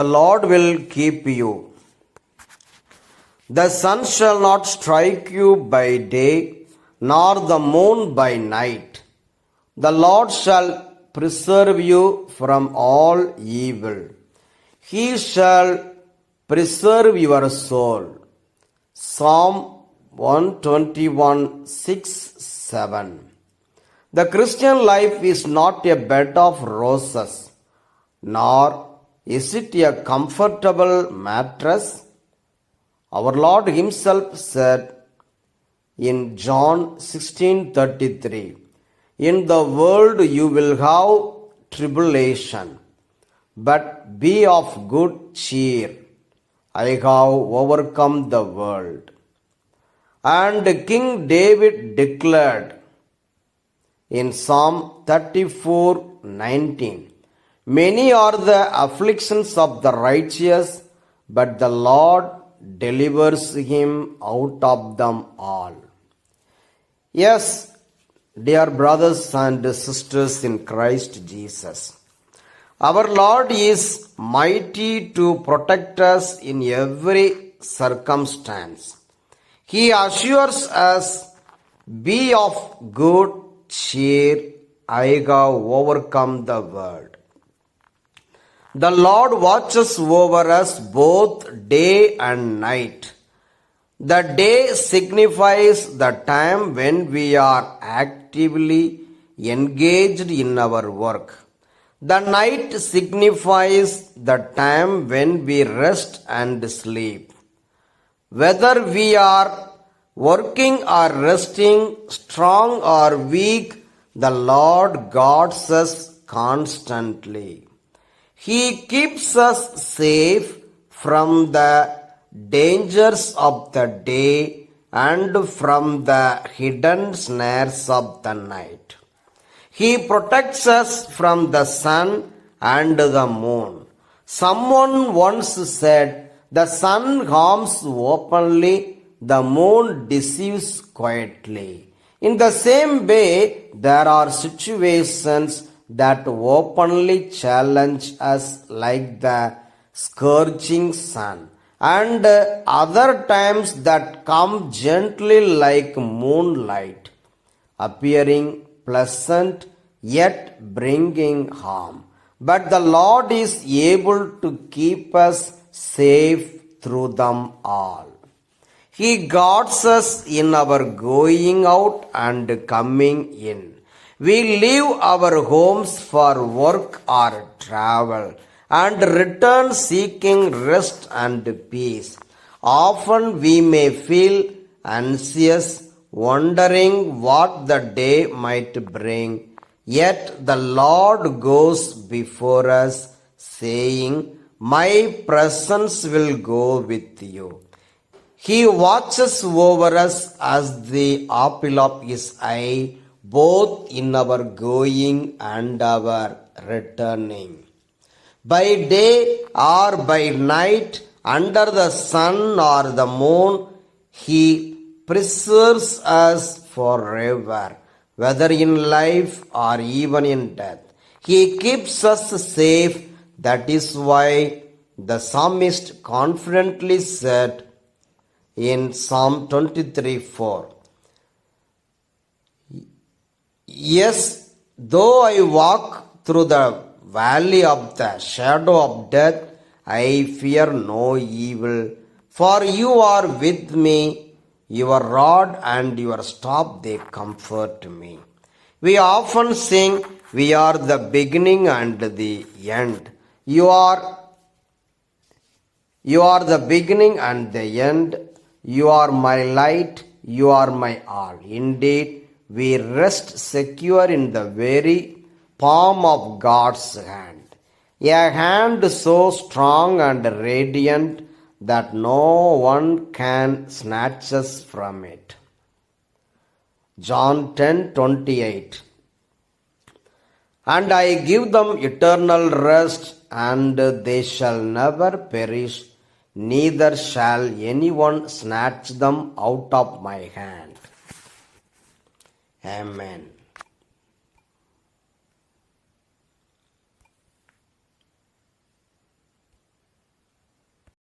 The Lord will keep you. The sun shall not strike you by day, nor the moon by night. The Lord shall preserve you from all evil. He shall preserve your soul. Psalm 121, 6, 7. The Christian life is not a bed of roses, nor is it a comfortable mattress. Our Lord Himself said in John 16:33, "In the world you will have tribulation, but be of good cheer. I have overcome the world." And King David declared in Psalm 34:19, "Many are the afflictions of the righteous, but the Lord delivers him out of them all." Yes, dear brothers and sisters in Christ Jesus, our Lord is mighty to protect us in every circumstance. He assures us, "Be of good cheer, I have overcome the world." The Lord watches over us both day and night. The day signifies the time when we are actively engaged in our work. The night signifies the time when we rest and sleep. Whether we are working or resting, strong or weak, the Lord guards us constantly. He keeps us safe from the dangers of the day and from the hidden snares of the night. He protects us from the sun and the moon. Someone once said, "The sun harms openly, the moon deceives quietly." In the same way, there are situations that openly challenge us, like the scorching sun, and other times that come gently like moonlight, appearing pleasant yet bringing harm. But the Lord is able to keep us safe through them all. He guards us in our going out and coming in. We leave our homes for work or travel and return seeking rest and peace. Often we may feel anxious, wondering what the day might bring. Yet the Lord goes before us, saying, "My presence will go with you." He watches over us as the apple of His eye, both in our going and our returning. By day or by night, under the sun or the moon, He preserves us forever, whether in life or even in death. He keeps us safe. That is why the psalmist confidently said in Psalm 23:4, "Yes, though I walk through the valley of the shadow of death, I fear no evil, for you are with me, your rod and your staff, they comfort me." We often sing, "We are the beginning and the end." You are the beginning and the end. You are my light. You are my all. Indeed, we rest secure in the very palm of God's hand, a hand so strong and radiant that no one can snatch us from it. John 10:28. "And I give them eternal rest, and they shall never perish, neither shall anyone snatch them out of my hand." Amen.